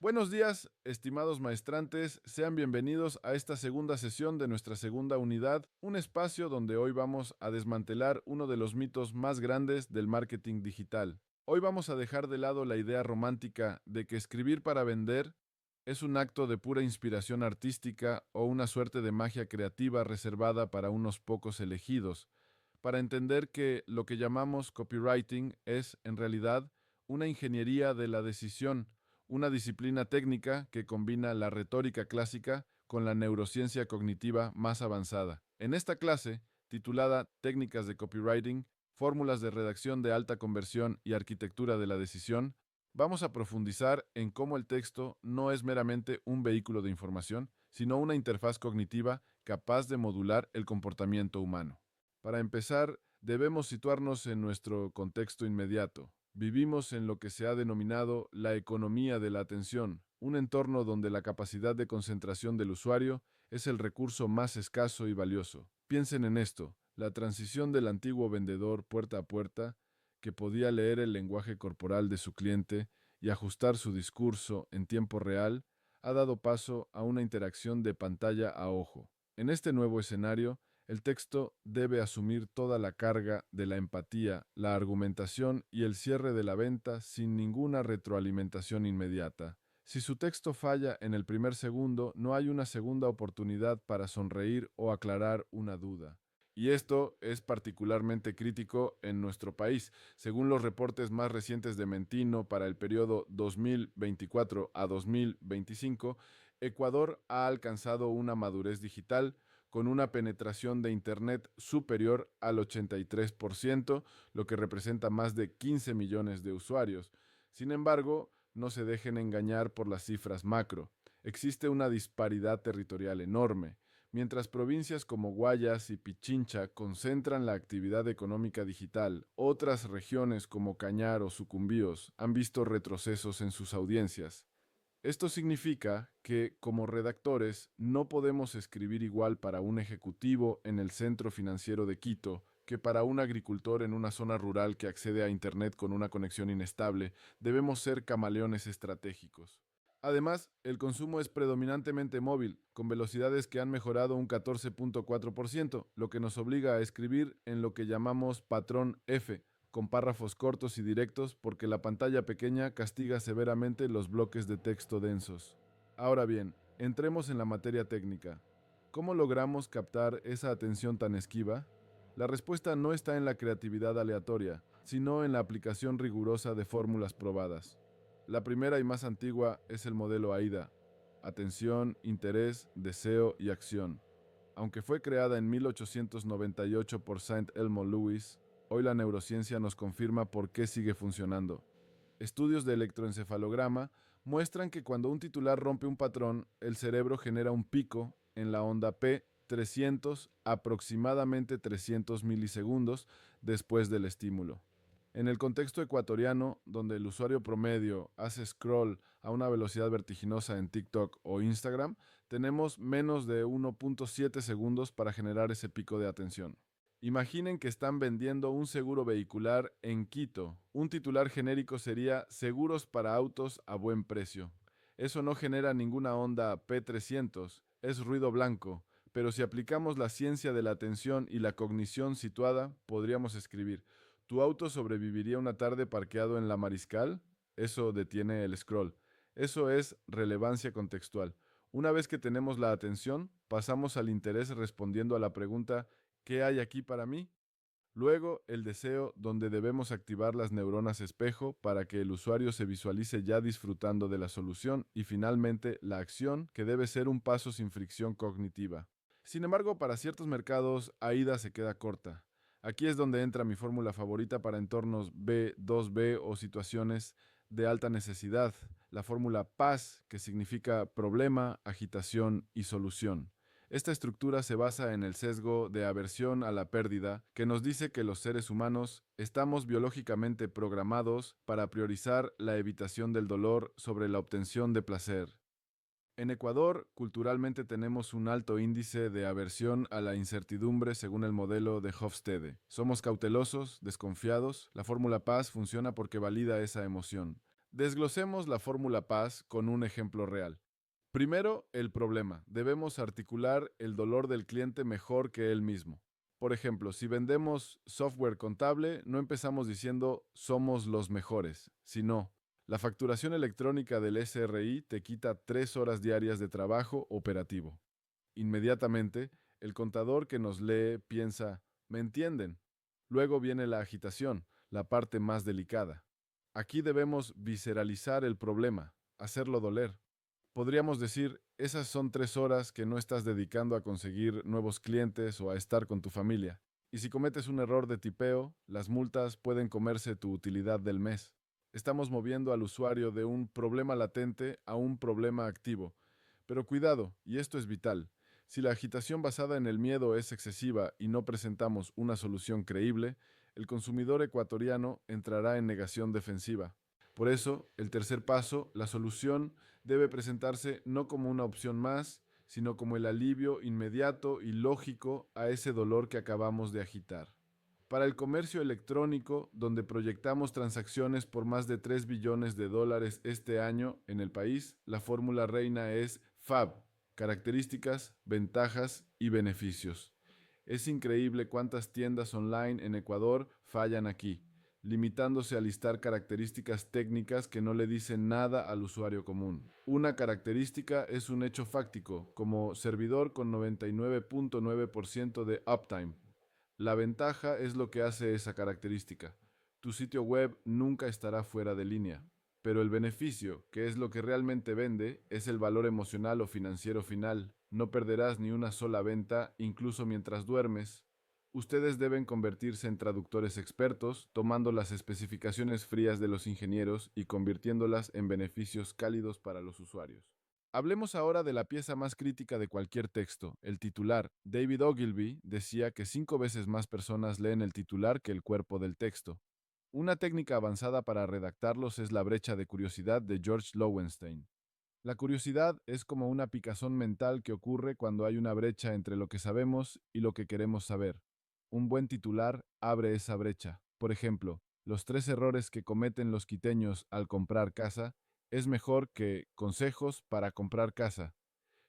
Buenos días, estimados maestrantes, sean bienvenidos a esta segunda sesión de nuestra segunda unidad, un espacio donde hoy vamos a desmantelar uno de los mitos más grandes del marketing digital. Hoy vamos a dejar de lado la idea romántica de que escribir para vender es un acto de pura inspiración artística o una suerte de magia creativa reservada para unos pocos elegidos, para entender que lo que llamamos copywriting es, en realidad, una ingeniería de la decisión, una disciplina técnica que combina la retórica clásica con la neurociencia cognitiva más avanzada. En esta clase, titulada Técnicas de Copywriting, Fórmulas de redacción de alta conversión y arquitectura de la decisión, vamos a profundizar en cómo el texto no es meramente un vehículo de información, sino una interfaz cognitiva capaz de modular el comportamiento humano. Para empezar, debemos situarnos en nuestro contexto inmediato. Vivimos en lo que se ha denominado la economía de la atención, un entorno donde la capacidad de concentración del usuario es el recurso más escaso y valioso. Piensen en esto, la transición del antiguo vendedor puerta a puerta, que podía leer el lenguaje corporal de su cliente y ajustar su discurso en tiempo real, ha dado paso a una interacción de pantalla a ojo. En este nuevo escenario, el texto debe asumir toda la carga de la empatía, la argumentación y el cierre de la venta sin ninguna retroalimentación inmediata. Si su texto falla en el primer segundo, no hay una segunda oportunidad para sonreír o aclarar una duda. Y esto es particularmente crítico en nuestro país. Según los reportes más recientes de Mentino para el periodo 2024 a 2025, Ecuador ha alcanzado una madurez digital con una penetración de Internet superior al 83%, lo que representa más de 15 millones de usuarios. Sin embargo, no se dejen engañar por las cifras macro. Existe una disparidad territorial enorme. Mientras provincias como Guayas y Pichincha concentran la actividad económica digital, otras regiones como Cañar o Sucumbíos han visto retrocesos en sus audiencias. Esto significa que, como redactores, no podemos escribir igual para un ejecutivo en el centro financiero de Quito que para un agricultor en una zona rural que accede a Internet con una conexión inestable. Debemos ser camaleones estratégicos. Además, el consumo es predominantemente móvil, con velocidades que han mejorado un 14.4%, lo que nos obliga a escribir en lo que llamamos patrón F, con párrafos cortos y directos porque la pantalla pequeña castiga severamente los bloques de texto densos. Ahora bien, entremos en la materia técnica. ¿Cómo logramos captar esa atención tan esquiva? La respuesta no está en la creatividad aleatoria, sino en la aplicación rigurosa de fórmulas probadas. La primera y más antigua es el modelo AIDA: atención, interés, deseo y acción. Aunque fue creada en 1898 por Saint Elmo Lewis, hoy la neurociencia nos confirma por qué sigue funcionando. Estudios de electroencefalograma muestran que cuando un titular rompe un patrón, el cerebro genera un pico en la onda P 300, aproximadamente 300 milisegundos después del estímulo. En el contexto ecuatoriano, donde el usuario promedio hace scroll a una velocidad vertiginosa en TikTok o Instagram, tenemos menos de 1.7 segundos para generar ese pico de atención. Imaginen que están vendiendo un seguro vehicular en Quito. Un titular genérico sería seguros para autos a buen precio. Eso no genera ninguna onda P300, es ruido blanco, pero si aplicamos la ciencia de la atención y la cognición situada, podríamos escribir: ¿tu auto sobreviviría una tarde parqueado en la Mariscal? Eso detiene el scroll. Eso es relevancia contextual. Una vez que tenemos la atención, pasamos al interés respondiendo a la pregunta: ¿qué hay aquí para mí? Luego, el deseo, donde debemos activar las neuronas espejo para que el usuario se visualice ya disfrutando de la solución. Y finalmente, la acción, que debe ser un paso sin fricción cognitiva. Sin embargo, para ciertos mercados, AIDA se queda corta. Aquí es donde entra mi fórmula favorita para entornos B, 2B o situaciones de alta necesidad, la fórmula PAS, que significa problema, agitación y solución. Esta estructura se basa en el sesgo de aversión a la pérdida, que nos dice que los seres humanos estamos biológicamente programados para priorizar la evitación del dolor sobre la obtención de placer. En Ecuador, culturalmente tenemos un alto índice de aversión a la incertidumbre según el modelo de Hofstede. Somos cautelosos, desconfiados. La fórmula paz funciona porque valida esa emoción. Desglosemos la fórmula Paz con un ejemplo real. Primero, el problema. Debemos articular el dolor del cliente mejor que él mismo. Por ejemplo, si vendemos software contable, no empezamos diciendo somos los mejores, sino la facturación electrónica del SRI te quita 3 horas diarias de trabajo operativo. Inmediatamente, el contador que nos lee piensa, ¿me entienden? Luego viene la agitación, la parte más delicada. Aquí debemos visceralizar el problema, hacerlo doler. Podríamos decir, esas son 3 horas que no estás dedicando a conseguir nuevos clientes o a estar con tu familia. Y si cometes un error de tipeo, las multas pueden comerse tu utilidad del mes. Estamos moviendo al usuario de un problema latente a un problema activo. Pero cuidado, y esto es vital. Si la agitación basada en el miedo es excesiva y no presentamos una solución creíble, el consumidor ecuatoriano entrará en negación defensiva. Por eso, el tercer paso, la solución, debe presentarse no como una opción más, sino como el alivio inmediato y lógico a ese dolor que acabamos de agitar. Para el comercio electrónico, donde proyectamos transacciones por más de 3 billones de dólares este año en el país, la fórmula reina es FAB, características, ventajas y beneficios. Es increíble cuántas tiendas online en Ecuador fallan aquí, limitándose a listar características técnicas que no le dicen nada al usuario común. Una característica es un hecho fáctico, como servidor con 99.9% de uptime. La ventaja es lo que hace esa característica. Tu sitio web nunca estará fuera de línea. Pero el beneficio, que es lo que realmente vende, es el valor emocional o financiero final. No perderás ni una sola venta, incluso mientras duermes. Ustedes deben convertirse en traductores expertos, tomando las especificaciones frías de los ingenieros y convirtiéndolas en beneficios cálidos para los usuarios. Hablemos ahora de la pieza más crítica de cualquier texto, el titular. David Ogilvy decía que 5 veces más personas leen el titular que el cuerpo del texto. Una técnica avanzada para redactarlos es la brecha de curiosidad de George Lowenstein. La curiosidad es como una picazón mental que ocurre cuando hay una brecha entre lo que sabemos y lo que queremos saber. Un buen titular abre esa brecha. Por ejemplo, los 3 errores que cometen los quiteños al comprar casa es mejor que consejos para comprar casa.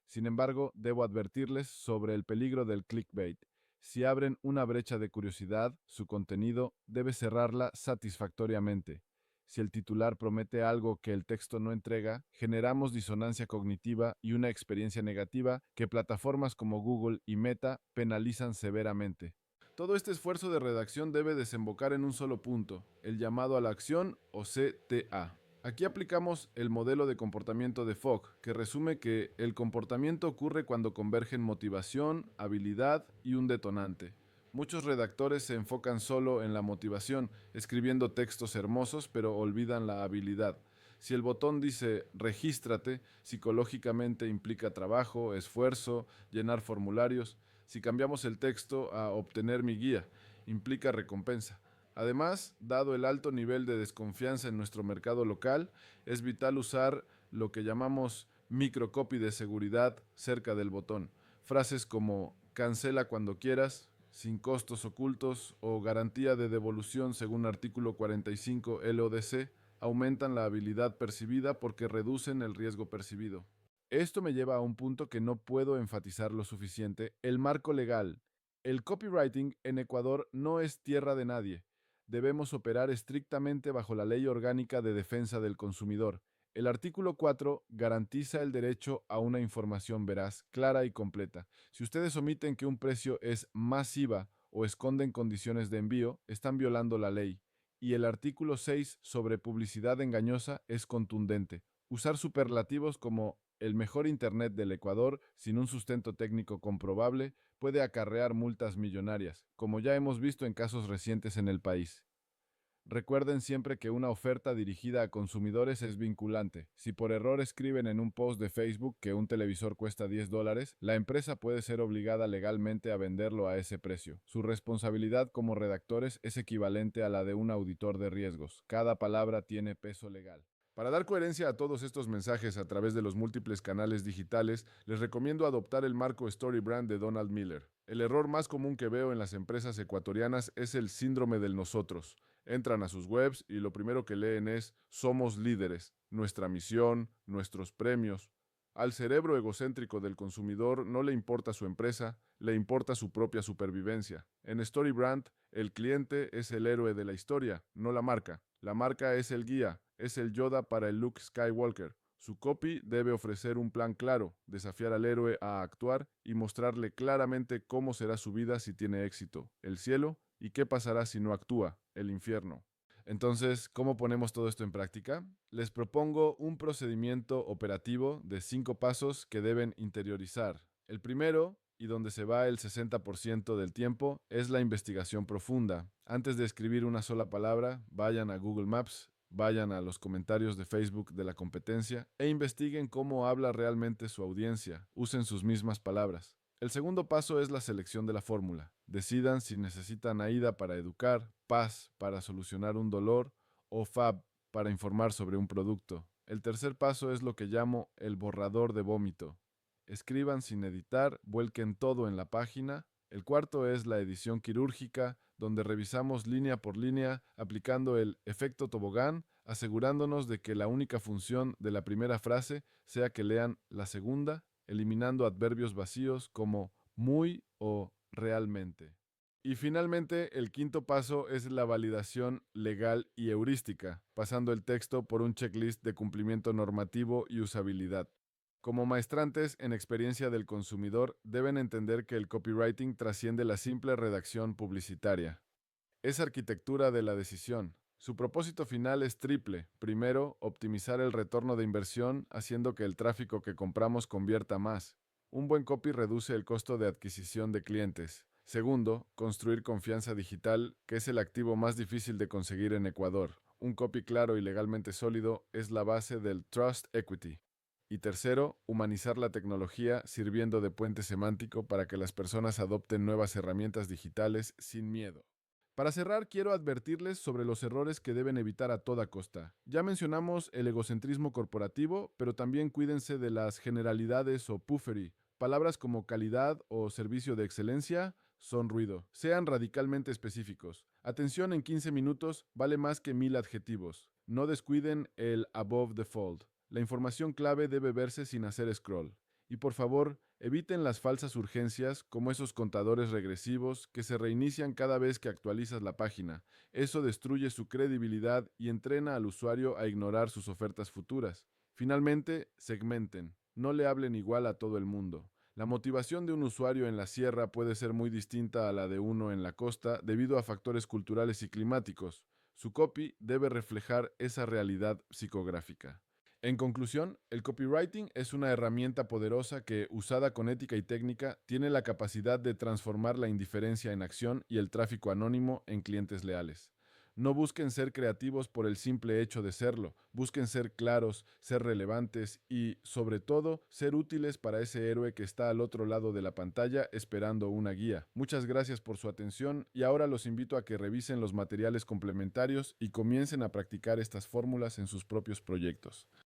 Sin embargo, debo advertirles sobre el peligro del clickbait. Si abren una brecha de curiosidad, su contenido debe cerrarla satisfactoriamente. Si el titular promete algo que el texto no entrega, generamos disonancia cognitiva y una experiencia negativa que plataformas como Google y Meta penalizan severamente. Todo este esfuerzo de redacción debe desembocar en un solo punto, el llamado a la acción o CTA. Aquí aplicamos el modelo de comportamiento de Fogg, que resume que el comportamiento ocurre cuando convergen motivación, habilidad y un detonante. Muchos redactores se enfocan solo en la motivación, escribiendo textos hermosos, pero olvidan la habilidad. Si el botón dice regístrate, psicológicamente implica trabajo, esfuerzo, llenar formularios. Si cambiamos el texto a obtener mi guía, implica recompensa. Además, dado el alto nivel de desconfianza en nuestro mercado local, es vital usar lo que llamamos microcopy de seguridad cerca del botón. Frases como cancela cuando quieras, sin costos ocultos o garantía de devolución según artículo 45 LODC aumentan la habilidad percibida porque reducen el riesgo percibido. Esto me lleva a un punto que no puedo enfatizar lo suficiente, el marco legal. El copywriting en Ecuador no es tierra de nadie. Debemos operar estrictamente bajo la Ley Orgánica de Defensa del Consumidor. El artículo 4 garantiza el derecho a una información veraz, clara y completa. Si ustedes omiten que un precio es masiva o esconden condiciones de envío, están violando la ley. Y el artículo 6 sobre publicidad engañosa es contundente. Usar superlativos como el mejor Internet del Ecuador sin un sustento técnico comprobable puede acarrear multas millonarias, como ya hemos visto en casos recientes en el país. Recuerden siempre que una oferta dirigida a consumidores es vinculante. Si por error escriben en un post de Facebook que un televisor cuesta $10, la empresa puede ser obligada legalmente a venderlo a ese precio. Su responsabilidad como redactores es equivalente a la de un auditor de riesgos. Cada palabra tiene peso legal. Para dar coherencia a todos estos mensajes a través de los múltiples canales digitales, les recomiendo adoptar el marco StoryBrand de Donald Miller. El error más común que veo en las empresas ecuatorianas es el síndrome del nosotros. Entran a sus webs y lo primero que leen es "Somos líderes", nuestra misión, nuestros premios. Al cerebro egocéntrico del consumidor no le importa su empresa, le importa su propia supervivencia. En StoryBrand, el cliente es el héroe de la historia, no la marca. La marca es el guía, es el Yoda para el Luke Skywalker. Su copy debe ofrecer un plan claro, desafiar al héroe a actuar y mostrarle claramente cómo será su vida si tiene éxito, el cielo, y qué pasará si no actúa, el infierno. Entonces, ¿cómo ponemos todo esto en práctica? Les propongo un procedimiento operativo de 5 pasos que deben interiorizar. El primero, y donde se va el 60% del tiempo, es la investigación profunda. Antes de escribir una sola palabra, vayan a Google Maps, vayan a los comentarios de Facebook de la competencia e investiguen cómo habla realmente su audiencia. Usen sus mismas palabras. El segundo paso es la selección de la fórmula. Decidan si necesitan AIDA para educar, Paz para solucionar un dolor o FAB para informar sobre un producto. El tercer paso es lo que llamo el borrador de vómito. Escriban sin editar, vuelquen todo en la página. El cuarto es la edición quirúrgica, donde revisamos línea por línea, aplicando el efecto tobogán, asegurándonos de que la única función de la primera frase sea que lean la segunda, eliminando adverbios vacíos como muy o realmente. Y finalmente, el quinto paso es la validación legal y heurística, pasando el texto por un checklist de cumplimiento normativo y usabilidad. Como maestrantes en experiencia del consumidor, deben entender que el copywriting trasciende la simple redacción publicitaria. Es arquitectura de la decisión. Su propósito final es triple. Primero, optimizar el retorno de inversión haciendo que el tráfico que compramos convierta más. Un buen copy reduce el costo de adquisición de clientes. Segundo, construir confianza digital, que es el activo más difícil de conseguir en Ecuador. Un copy claro y legalmente sólido es la base del Trust Equity. Y tercero, humanizar la tecnología sirviendo de puente semántico para que las personas adopten nuevas herramientas digitales sin miedo. Para cerrar, quiero advertirles sobre los errores que deben evitar a toda costa. Ya mencionamos el egocentrismo corporativo, pero también cuídense de las generalidades o puffery. Palabras como calidad o servicio de excelencia son ruido. Sean radicalmente específicos. Atención en 15 minutos vale más que 1000 adjetivos. No descuiden el above the fold. La información clave debe verse sin hacer scroll. Y por favor, eviten las falsas urgencias como esos contadores regresivos que se reinician cada vez que actualizas la página. Eso destruye su credibilidad y entrena al usuario a ignorar sus ofertas futuras. Finalmente, segmenten. No le hablen igual a todo el mundo. La motivación de un usuario en la sierra puede ser muy distinta a la de uno en la costa debido a factores culturales y climáticos. Su copy debe reflejar esa realidad psicográfica. En conclusión, el copywriting es una herramienta poderosa que, usada con ética y técnica, tiene la capacidad de transformar la indiferencia en acción y el tráfico anónimo en clientes leales. No busquen ser creativos por el simple hecho de serlo, busquen ser claros, ser relevantes y, sobre todo, ser útiles para ese héroe que está al otro lado de la pantalla esperando una guía. Muchas gracias por su atención y ahora los invito a que revisen los materiales complementarios y comiencen a practicar estas fórmulas en sus propios proyectos.